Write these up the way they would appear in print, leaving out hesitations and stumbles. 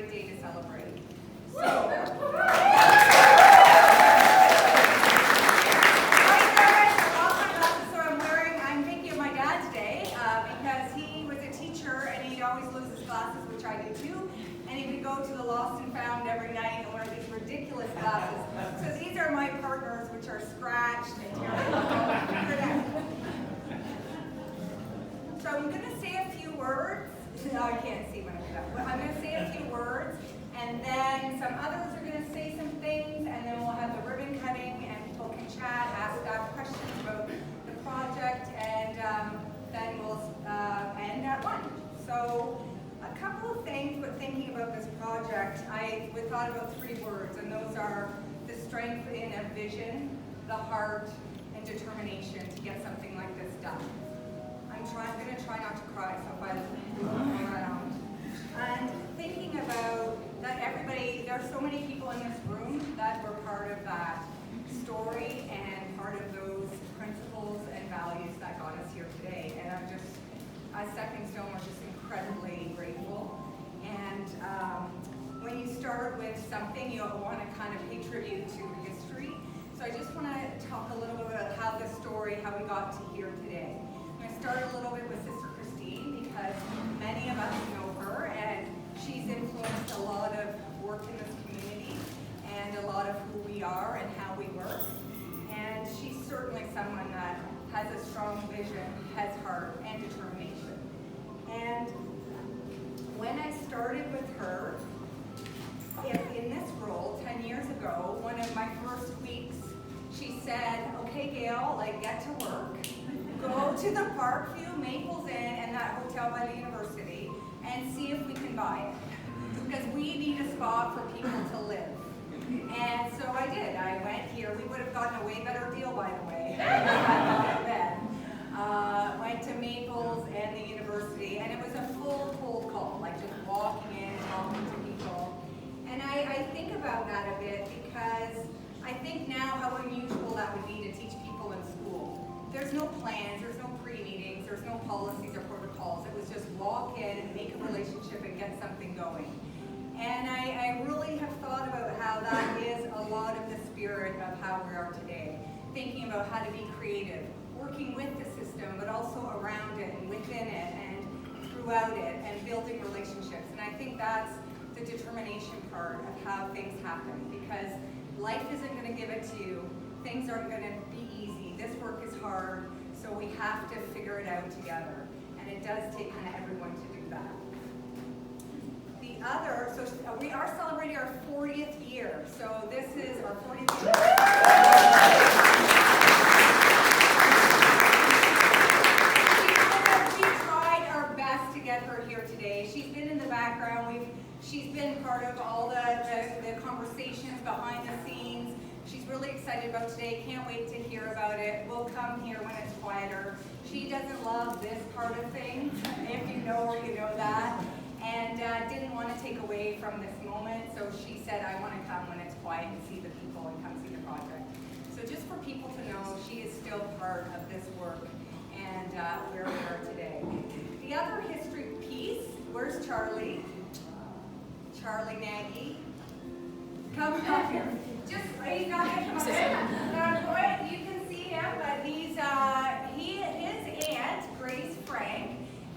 great day to celebrate. I'm thinking of my dad today because he was a teacher and he'd always lose his glasses, which I do too. And he would go to the Lost and Found every night and wear these ridiculous glasses. So these are my partners, which are scratched and terrible. So I'm going to say a few words. No, I can't see when I do that. I'm going to say a few words, and then some others are going to say some things, and then we'll have the ribbon cutting, and people can chat, ask questions about the project, and then we'll end at lunch. So a couple of things, but thinking about this project, we thought about 3 words, and those are the strength in a vision, the heart, and determination to get something like this done. I'm going to try not to cry, so if I look around. And thinking about that everybody, there are so many people in this room that were part of that story and part of those principles and values that got us here today. And I'm just, as Stepping Stone, we're just incredibly grateful. And when you start with something, you want to kind of pay tribute to history. So I just want to talk a little bit about how the story, how we got to here today. I'm going to start a little bit with Sister Christine because many of us know her and she's influenced a lot of work in this community and a lot of who we are and how we work. And she's certainly someone that has a strong vision, has heart, and determination. And when I started with her in this role 10 years ago, one of my first weeks, she said, okay, Gail, get to work. Go to the Parkview Maples Inn and that hotel by the university and see if we can buy it. Because we need a spot for people to live. And so I did. I went here. We would have gotten a way better deal, by the way. Went to Maples and the university, and it was a full cold call, just walking in, talking to people. And I think about that a bit because I think now how unusual that would be to teach people in school. There's no plans, there's no pre-meetings, there's no policies or protocols. It was just walk in and make a relationship and get something going. And I really have thought about how that is a lot of the spirit of how we are today. Thinking about how to be creative, working with the system, but also around it and within it and throughout it and building relationships. And I think that's the determination part of how things happen because life isn't going to give it to you. Things aren't going to be easy. This work is hard, so we have to figure it out together. And it does take kind of everyone to do that. The other, so we are celebrating our 40th year. So this is our 40th year. We tried our best to get her here today. She's been in the background. She's been part of all the conversations behind the scenes. She's really excited about today. Can't wait to hear about it. We'll come here when it's quieter. She doesn't love this part of things. If you know her, you know that. And didn't want to take away from this moment. So she said, I want to come when it's quiet and see the people and come see the project. So just for people to know, she is still part of this work and where we are today. The other history piece, where's Charlie? Charlie Nagy. Come up here. Just he's not going to come up here. You can see him, but his aunt, Grace Frank,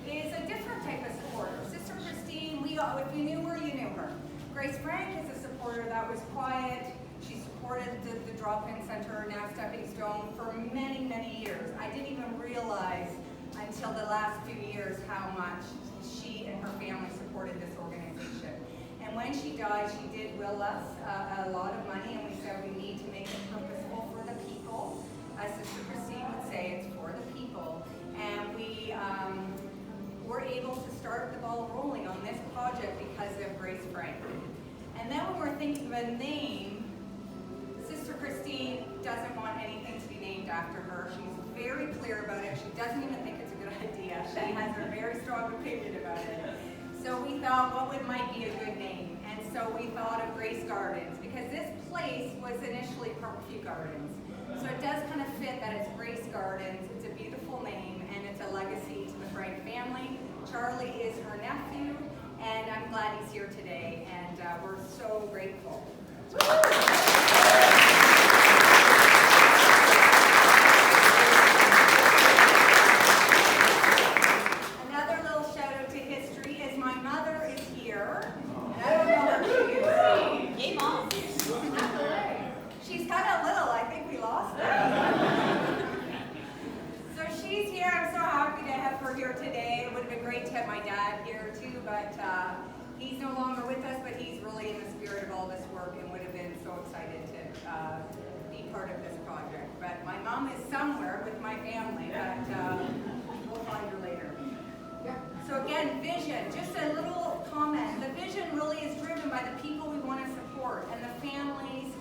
is a different type of supporter. Sister Christine, if you knew her, you knew her. Grace Frank is a supporter that was quiet. She supported the drop-in center, now Stepping Stone, for many, many years. I didn't even realize until the last few years how much she and her family supported this organization. And when she died, she did will us a lot of money, and we said we need to make it purposeful for the people. As Sister Christine would say, it's for the people. And we were able to start the ball rolling on this project because of Grace Frank. And then when we're thinking of a name, Sister Christine doesn't want anything to be named after her. She's very clear about it. She doesn't even think it's a good idea. She has a very strong opinion about it. So we thought, what might be a good name? And so we thought of Grace Gardens, because this place was initially Parkview Gardens. So it does kind of fit that it's Grace Gardens. It's a beautiful name, and it's a legacy to the Frank family. Charlie is her nephew, and I'm glad he's here today, and we're so grateful. Another little shout out to history is my mother is here, and I don't know where she is. Hey, Mom. She's kind of little, I think we lost her. So she's here, I'm so happy to have her here today. It would have been great to have my dad here too, but he's no longer with us, but he's really in the spirit of all this work and would have been so excited to be part of this project. But my mom is somewhere with my family, but we'll find her later. So again, vision, just a little comment. The vision really is driven by the people we want to support and the families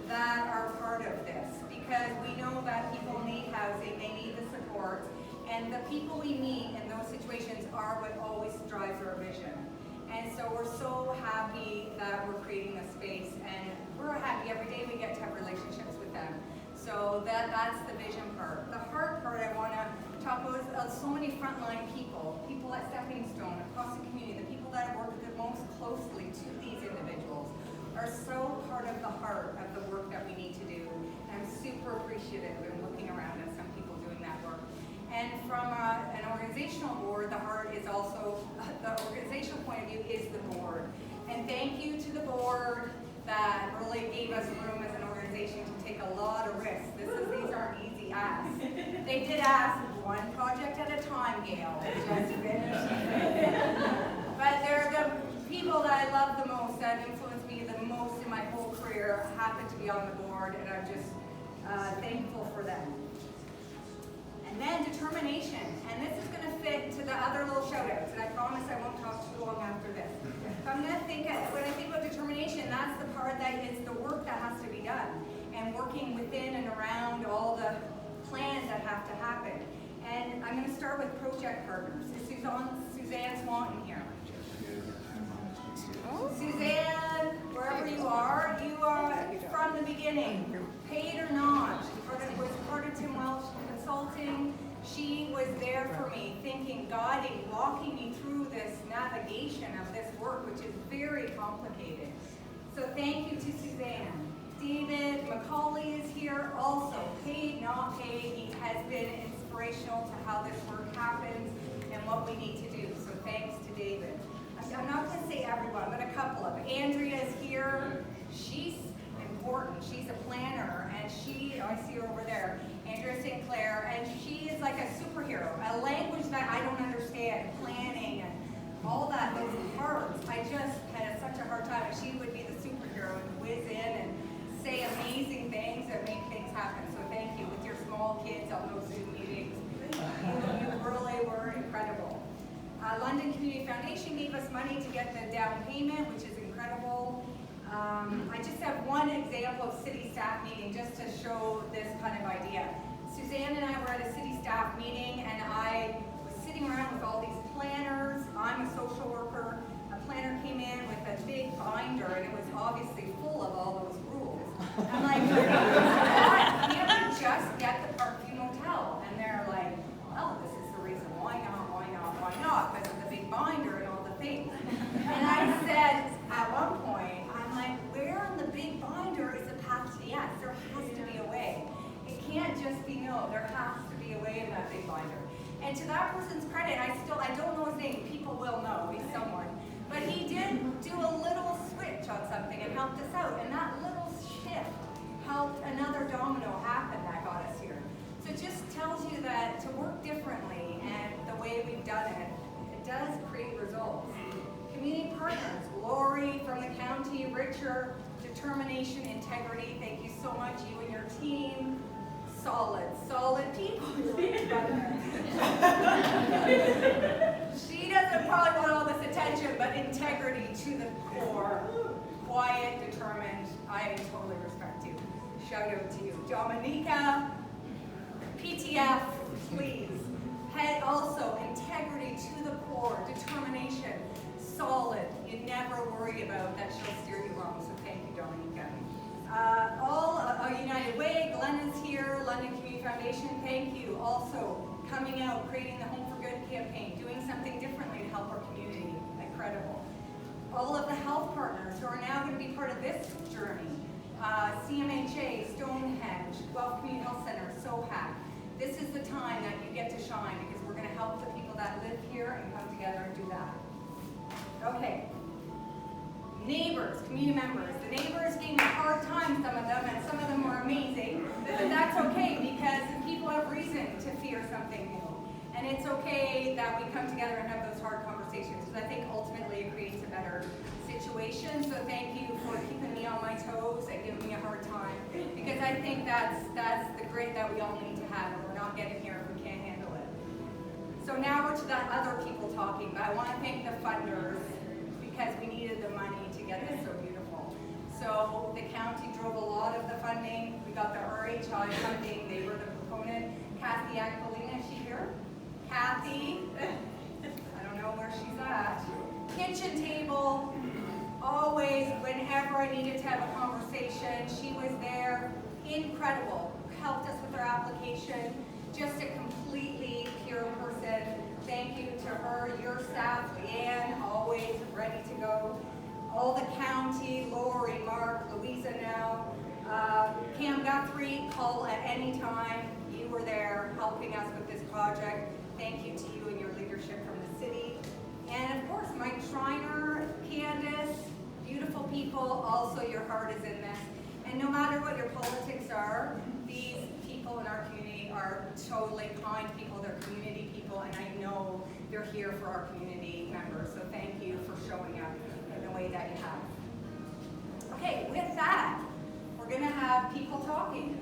that are part of this, because we know that people need housing, they need the support, and the people we meet in those situations are what always drives our vision. And so we're so happy that we're creating this space, and we're happy every day we get to have relationships with them. So that's the vision part. The heart part I want to talk about is so many frontline people at Stepping Stone, across the community, the people that have worked the most closely to these individuals are so part of the heart of the work that we need to do. And I'm super appreciative and looking around at some people doing that work. And from an organizational board, the heart is also, the organizational point of view is the board. And thank you to the board that really gave us room as an organization to take a lot of risks. These aren't easy asks. They did ask one project at a time, Gail. Just finish. But they're the people that I love the most, that influenced me the most in my whole career, happen to be on the board, and I'm just thankful for them. And then determination, and this is going to fit to the other little shout-outs, and I promise I won't talk too long after this. So I'm going to think, when I think about determination, that's the part that is the work that has to be done, and working within and around all the plans that have to happen. And I'm going to start with project partners. Is Suzanne Swanton here? Suzanne, wherever you are from the beginning, paid or not, was part of Tim Welch Consulting. She was there for me, thinking, guiding, walking me through this navigation of this work, which is very complicated. So thank you to Suzanne. David McCauley is here also, paid, not paid. He has been inspirational to how this work happens and what we need to do. So thanks to David. I'm not going to say everyone, but a couple of them. Andrea is here. She's important. She's a planner, and I see her over there, Andrea St. Clair, and she is like a superhero, a language that I don't understand, planning and all that, those parts. I just had such a hard time, and she would be the superhero and whiz in and say amazing things and make things happen. So thank you. With your small kids on those Zoom meetings, you really were incredible. London Community Foundation gave us money to get the down payment, which is incredible. I just have one example of city staff meeting just to show this kind of idea. Suzanne and I were at a city staff meeting, and I was sitting around with all these planners. I'm a social worker. A planner came in with a big binder, and it was obviously full of all those rules. I'm like, what? Can't we just get the Parkview Motel? And they're like, well, this is the reason. Why not? Why not? Why not? Because of the big binder and all the things. And I said, at one point, I'm like, where in the big binder is the path to yes? There has to be a way. It can't just be no. There has to be a way in that big binder. And to that person's credit, I don't know his name. People will know. He's someone. But he did do a little switch on something and helped us out. And that little shift helped another domino happen that got us here. So it just tells you that to work differently and the way we've done it, it does create results. Community partners, Lori from the county, Richard, determination, integrity, thank you so much, you and your team. Solid people. She doesn't probably want all this attention, but integrity to the core. Quiet, determined, I totally respect you. Shout out to you. Dominica, PTF, please. Head also, integrity to the core, determination, solid. You never worry about that she'll steer you wrong, so thank you, Dominica. United Way, Glenn is here, London Community Foundation, thank you. Also, coming out, creating the Home for Good campaign, doing something differently to help our community. Incredible. all of the health partners who are now going to be part of this journey. CMHA, Stonehenge, Guelph Community Health Center, SOHAC. This is the time that you get to shine because we're going to help the people that live here and come together and do that. Okay. Neighbors, community members. The neighbors gave me a hard time, some of them, and some of them were amazing. But that's okay because people have reason to fear something new. And it's okay that we come together and have those hard conversations because I think ultimately it creates a better situation. So thank you for keeping me on my toes and giving me a hard time because I think that's the grit that we all need to have and we're not getting here if we can't handle it. So now we're to the other people talking, but I want to thank the funders because we needed the money to get this so beautiful. So the county drove a lot of the funding. We got the RHI funding. They were the proponent. Kathy Aquilina, is she here? Kathy, I don't know where she's at. Kitchen table, always, whenever I needed to have a conversation, she was there. Incredible. Helped us with our application. Just a completely pure person. Thank you to her, your staff, Leanne, always ready to go. All the county, Lori, Mark, Louisa now. Cam Guthrie, call at any time. You were there helping us with this project. Thank you to you and your leadership from the city. And of course, Mike Schreiner, Candace, beautiful people, also your heart is in this. And no matter what your politics are, these people in our community are totally kind people, they're community people, and I know they're here for our community members. So thank you for showing up in the way that you have. Okay, with that, we're gonna have people talking.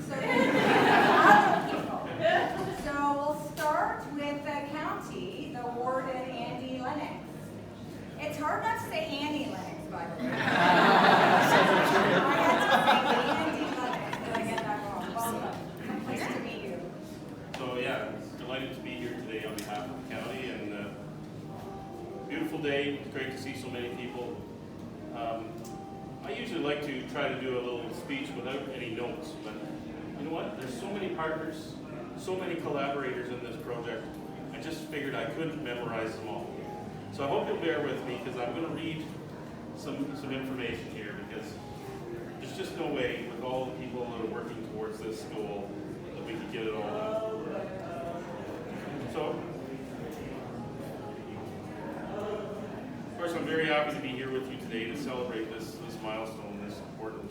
So other people. So we'll start with the county, the Warden, Andy Lennox. It's hard not to say Andy Lennox, by the way. I had to say Andy Lennox. Did I get that wrong? Welcome. Nice to meet you. So yeah, delighted to be here today on behalf of the county, and beautiful day. It's great to see so many people. I usually like to try to do a little speech without any notes, but you know what? There's so many partners, so many collaborators in this project. I just figured I couldn't memorize them all. So I hope you'll bear with me because I'm going to read some information here because there's just no way with all the people that are working towards this goal that we could get it all done. So, of course, I'm very happy to be here with you today to celebrate this milestone, this important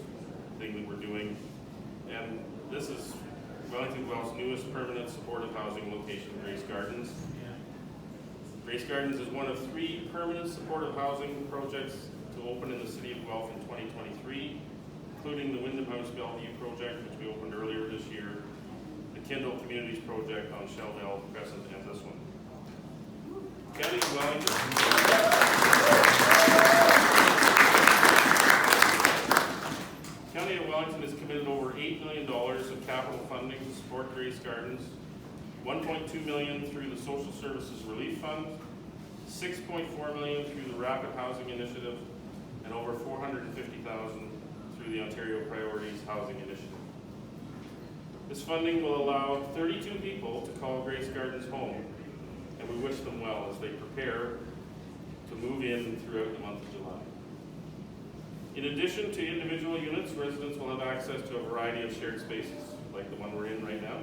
thing that we're doing. And this is Wellington Guelph's newest permanent supportive housing location, Grace Gardens. Grace Gardens is one of 3 permanent supportive housing projects to open in the city of Guelph in 2023, including the Wyndham House Bellevue project, which we opened earlier this year, the Kindle Communities project on Shelldale Crescent, and this one. County of Wellington. County of Wellington has committed over $8 million of capital funding to support Grace Gardens, $1.2 million through the Social Services Relief Fund, $6.4 million through the Rapid Housing Initiative, and over $450,000 through the Ontario Priorities Housing Initiative. This funding will allow 32 people to call Grace Gardens home, and we wish them well as they prepare to move in throughout the month of July. In addition to individual units, residents will have access to a variety of shared spaces, like the one we're in right now,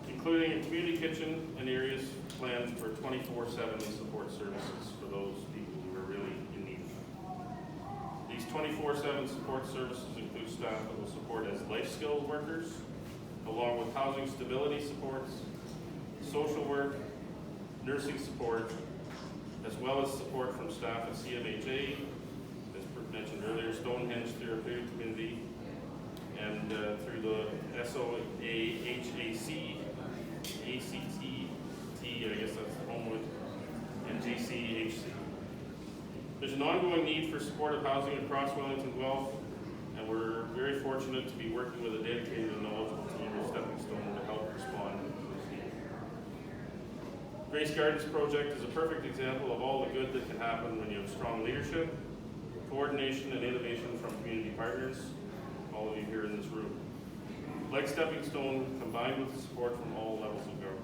including a community kitchen and areas planned for 24/7 support services for those people who are really in need. These 24/7 support services include staff that will support as life skills workers, along with housing stability supports, social work, nursing support, as well as support from staff at CMHA, as mentioned earlier, Stonehenge Therapeutic Community, and through the SOAHAC, ACT, I guess that's the Homewood, and GCHC. There's an ongoing need for supportive housing across Wellington Guelph, and we're very fortunate to be working with a dedicated and knowledgeable team of Stepping Stone to help respond to this need. Grace Gardens project is a perfect example of all the good that can happen when you have strong leadership, coordination, and innovation from community partners, all of you here in this room. Like Stepping Stone, combined with the support from all levels of government.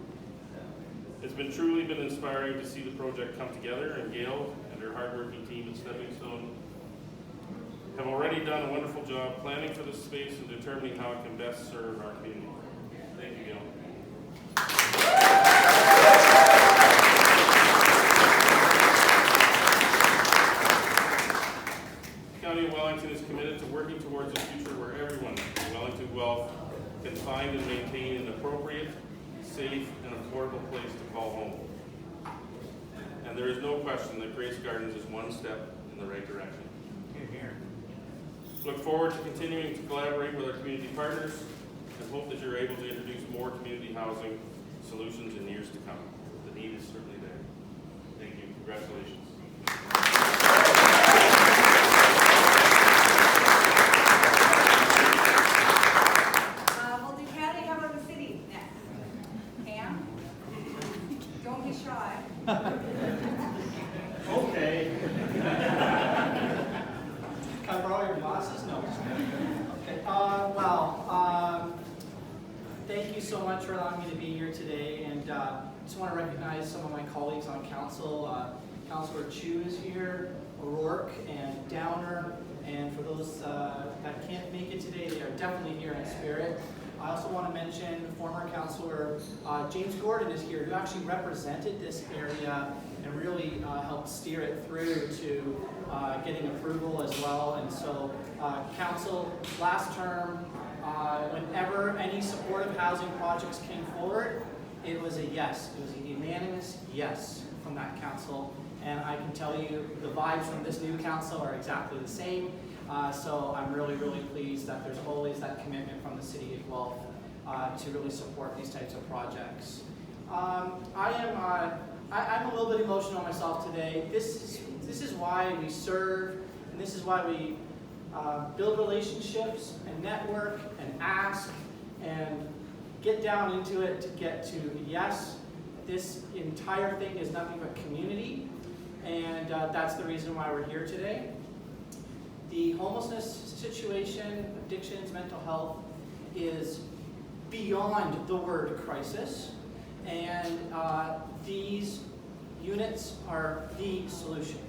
It's truly been inspiring to see the project come together, and Gail and her hardworking team at Stepping Stone have already done a wonderful job planning for this space and determining how it can best serve our community. Thank you, Gail. The County of Wellington is committed to working towards a future where everyone in Wellington Guelph can find and maintain an appropriate, safe, and affordable place to call home. And there is no question that Grace Gardens is one step in the right direction. Here. Look forward to continuing to collaborate with our community partners and hope that you're able to introduce more community housing solutions in years to come. The need is certainly there. Thank you. Congratulations. We'll do county. How about the city next? Cam? Don't be shy. Okay. Cover all your bosses? No. Okay. Thank you so much for allowing me to be here today, and just want to recognize some of my colleagues on council. Councilor Chu is here, O'Rourke and Downer, and for those that can't make it today, they are definitely here in spirit. I also want to mention former councilor James Gordon is here, who actually represented this area and really helped steer it through to getting approval as well. And so council last term, whenever any supportive housing projects came forward, it was a yes. It was a unanimous yes from that council. And I can tell you the vibes from this new council are exactly the same. So I'm really, really pleased that there's always that commitment from the city of Guelph to really support these types of projects. I'm a little bit emotional myself today. This is why we serve, and this is why we build relationships and network and ask and get down into it to get to yes. This entire thing is nothing but community, and that's the reason why we're here today. The homelessness situation, addictions, mental health is beyond the word crisis, and these units are the solution.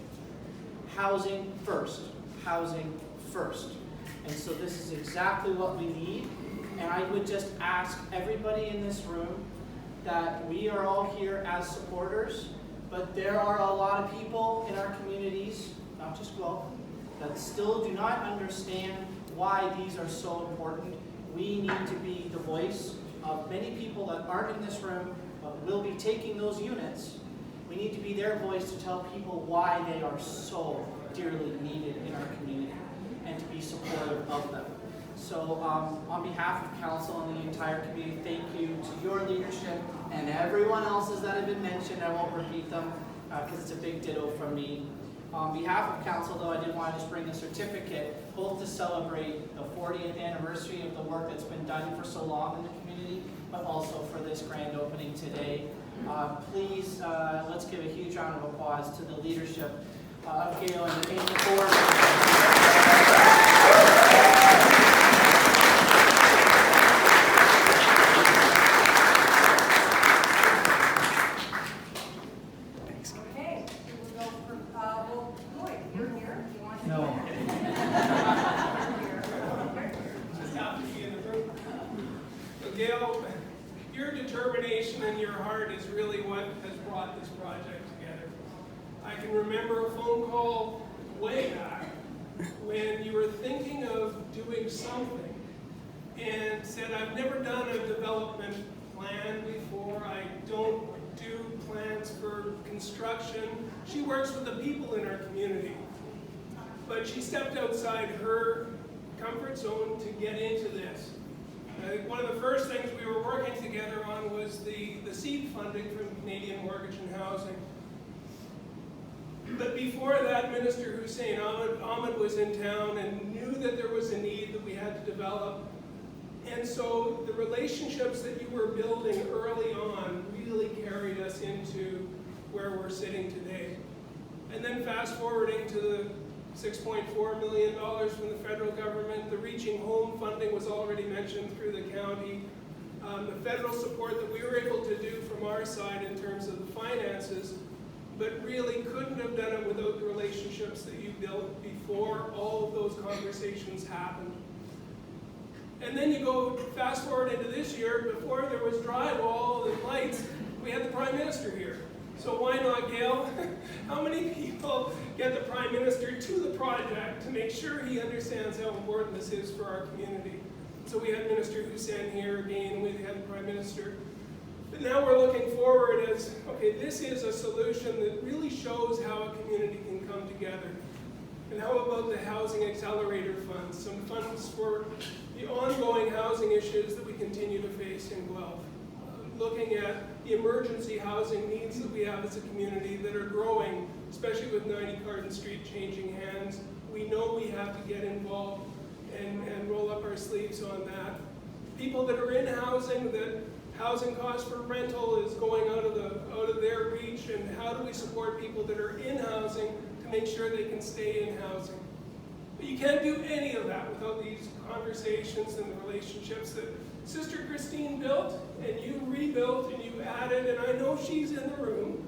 Housing first, housing first. And so this is exactly what we need, and I would just ask everybody in this room that we are all here as supporters, but there are a lot of people in our communities, not just Guelph, that still do not understand why these are so important. We need to be the voice of many people that aren't in this room, but will be taking those units. We need to be their voice to tell people why they are so dearly needed in our community and to be supportive of them. So on behalf of council and the entire community, thank you to your leadership and everyone else's that have been mentioned. I won't repeat them because it's a big ditto from me. On behalf of council, though, I did want to just bring a certificate, both to celebrate the 40th anniversary of the work that's been done for so long in the community, but also for this grand opening today. Please, let's give a huge round of applause to the leadership of Gail and the board. Okay, we'll go for, well, Lloyd, you're here. Do you want to? No. Just happy to be in the room. So Gail, your determination and your heart is really what has brought this project together. I can remember a phone call way back when you were thinking of doing something and said, I've never done a development plan before. I don't do plans for construction. She works with the people in our community. But she stepped outside her comfort zone to get into this. One of the first things we were working together on was the seed funding from Canadian Mortgage and Housing. But before that, Minister Hussein Ahmed was in town and knew that there was a need that we had to develop. And so the relationships that you were building early on really carried us into where we're sitting today. And then fast forwarding to the $6.4 million from the federal government, the Reaching Home funding was already mentioned through the county. The federal support that we were able to do from our side in terms of the finances, but really couldn't have done it without the relationships that you built before all of those conversations happened. And then you go fast forward into this year, before there was drywall and lights, we had the Prime Minister here. So why not, Gail? How many people get the Prime Minister to the project to make sure he understands how important this is for our community? So we had Minister Hussein here again, we had the Prime Minister. But now we're looking forward as, okay, this is a solution that really shows how a community can come together. And how about the Housing Accelerator Funds, some funds for the ongoing housing issues that we continue to face in Guelph? Looking at the emergency housing needs that we have as a community that are growing, especially with 90 Carden Street changing hands. We know we have to get involved and roll up our sleeves on that. People that are in housing, that housing costs for rental is going out of their reach, and how do we support people that are in housing to make sure they can stay in housing? But you can't do any of that without these conversations and the relationships that Sister Christine built, and you rebuilt, and you added, and I know she's in the room,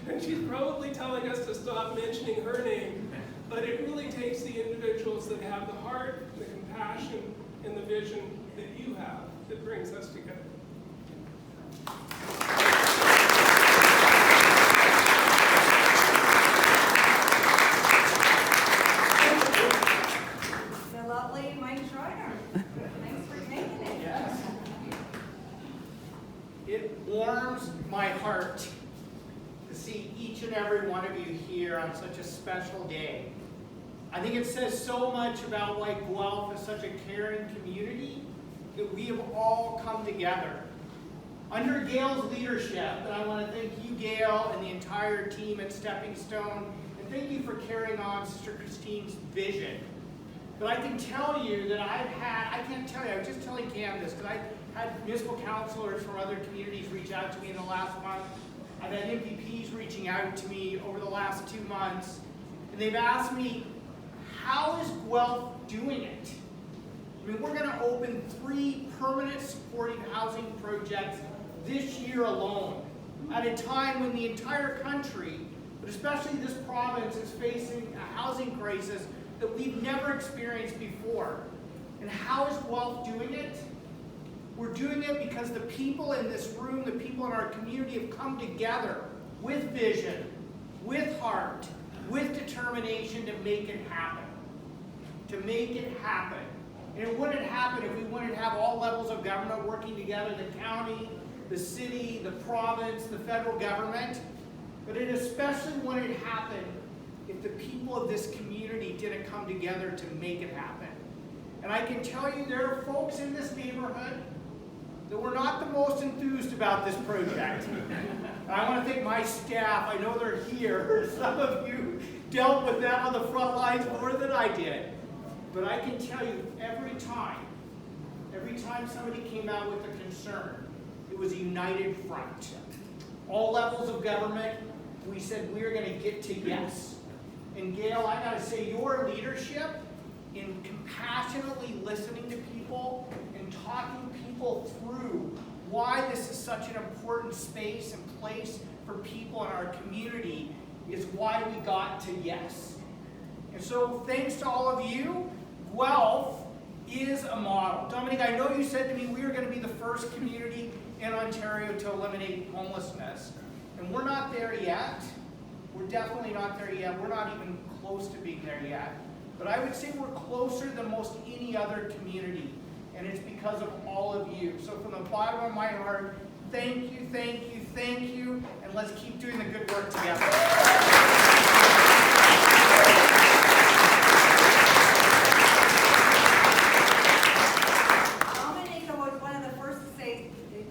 and she's probably telling us to stop mentioning her name, but it really takes the individuals that have the heart, the compassion, and the vision that you have that brings us together. The lovely Mike Schreiner. Thanks for taking it. Yes. It warms my heart to see each and every one of you here on such a special day. I think it says so much about why Guelph is such a caring community that we have all come together. Under Gail's leadership, and I want to thank you, Gail, and the entire team at Stepping Stone, and thank you for carrying on Sister Christine's vision. But I can tell you that I can't tell you, I was just telling Cam this, because I had municipal councilors from other communities reach out to me in the last month. I've had MPPs reaching out to me over the last 2 months, and they've asked me, how is Guelph doing it? I mean, we're going to open 3 permanent supportive housing projects this year alone, at a time when the entire country, but especially this province, is facing a housing crisis that we've never experienced before. And how is Guelph doing it? We're doing it because the people in this room, the people in our community have come together with vision, with heart, with determination to make it happen. To make it happen. And it wouldn't happen if we wouldn't have all levels of government working together, the county, the city, the province, the federal government. But it especially wouldn't happen if the people of this community didn't come together to make it happen. And I can tell you there are folks in this neighborhood that were not the most enthused about this project. And I want to thank my staff. I know they're here. Some of you dealt with them on the front lines more than I did. But I can tell you every time somebody came out with a concern, it was a united front. All levels of government, we said we're going to get to yes. And Gail, I got to say, your leadership in compassionately listening to people and talking people through why this is such an important space and place for people in our community is why we got to yes. And so thanks to all of you, Guelph is a model. Dominic, I know you said to me we were going to be the first community in Ontario to eliminate homelessness. And we're not there yet. We're definitely not there yet. We're not even close to being there yet. But I would say we're closer than most any other community. And it's because of all of you. So from the bottom of my heart, thank you, thank you, thank you. And let's keep doing the good work together.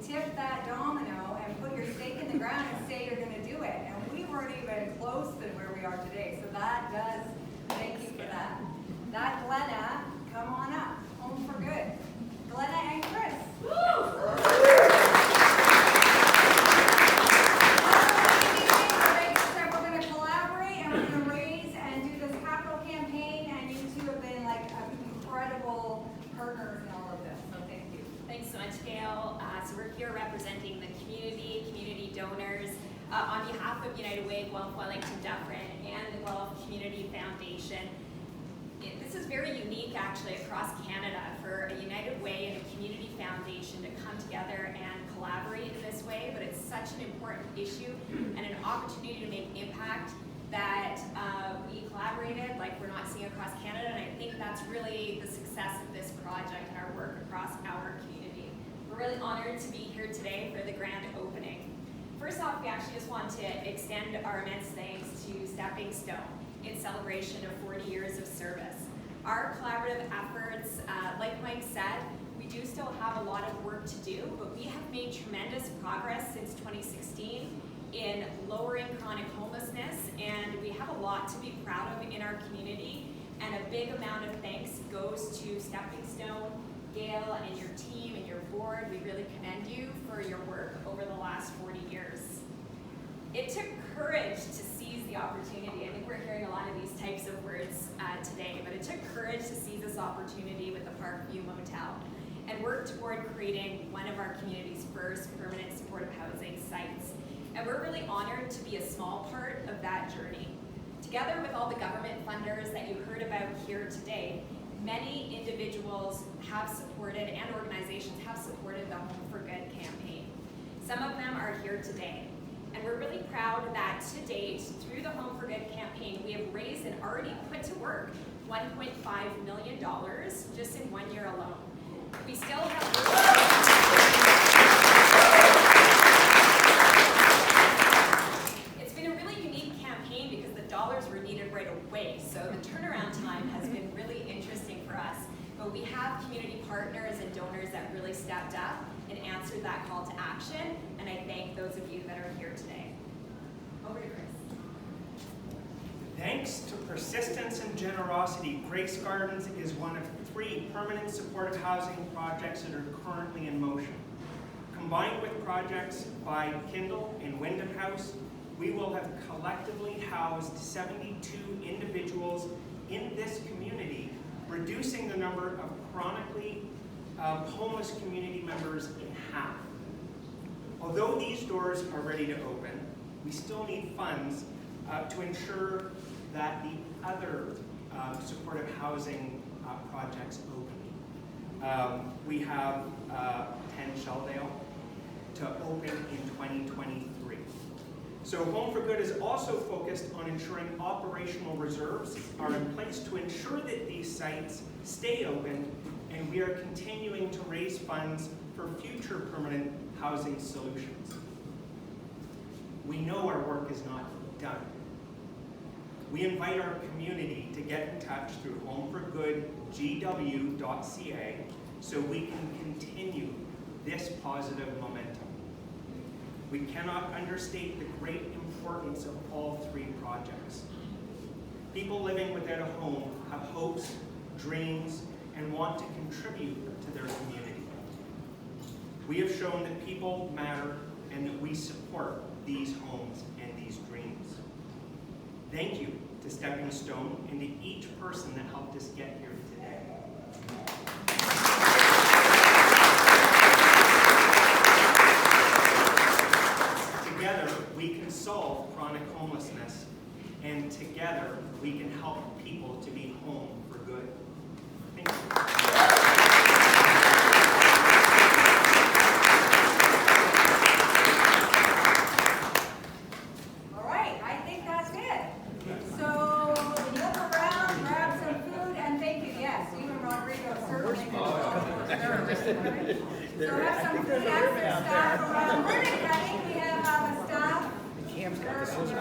Tip that domino and put your stake in the ground and say you're going to do it. And we weren't even close to where we are today. So that does, thank you for that. That Glenna, come on up. Home for good. Glenna and Chris. We're going to collaborate and we're going to raise and do this capital campaign. And you two have been like incredible partners in all of this. So thank you. Thanks so much, Gail. So we're here representing the community donors, on behalf of United Way, Guelph, Wellington, Dufferin, and the Guelph Community Foundation. This is very unique actually across Canada for a United Way and a community foundation to come together and collaborate in this way, but it's such an important issue and an opportunity to make impact that we collaborated like we're not seeing across Canada, and I think that's really the success of this project and our work across our community. We're really honored to be here today for the grand opening. First off, we actually just want to extend our immense thanks to Stepping Stone in celebration of 40 years of service. Our collaborative efforts, like Mike said, we do still have a lot of work to do, but we have made tremendous progress since 2016 in lowering chronic homelessness, and we have a lot to be proud of in our community, and a big amount of thanks goes to Stepping Stone, Gail, and your team and your board. We really commend you for your work over the last 40 years. It took courage to seize the opportunity. I think we're hearing a lot of these types of words today, but it took courage to seize this opportunity with the Parkview Motel and work toward creating one of our community's first permanent supportive housing sites. And we're really honored to be a small part of that journey. Together with all the government funders that you heard about here today, many individuals have supported and organizations have supported the Home for Good campaign. Some of them are here today. And we're really proud that to date, through the Home for Good campaign, we have raised and already put to work $1.5 million just in 1 year alone. We still have It's been a really unique campaign because the dollars were needed right away, so the turnaround time has been really interesting for us. But we have community partners and donors that really stepped up and answered that call to action, and I thank those of you that are here today. Over to Chris. Thanks to persistence and generosity, Grace Gardens is one of 3 permanent supportive housing projects that are currently in motion. Combined with projects by Kindle and Wyndham House, we will have collectively housed 72 individuals in this community, reducing the number of chronically homeless community members in half. Although these doors are ready to open, we still need funds to ensure that the other supportive housing projects open. We have 10 Shelldale to open in 2023. So Home for Good is also focused on ensuring operational reserves are in place to ensure that these sites stay open, and we are continuing to raise funds for future permanent housing solutions. We know our work is not done. We invite our community to get in touch through homeforgoodgw.ca so we can continue this positive momentum. We cannot understate the great importance of all 3 projects. People living without a home have hopes, dreams, and want to contribute to their community. We have shown that people matter and that we support these homes and these dreams. Thank you to Stepping Stone and to each person that helped us get here today. Together, we can solve chronic homelessness, and together, we can help people to be home for good. Thank you. So have some food, have some stuff around. We're going to, we have a staff.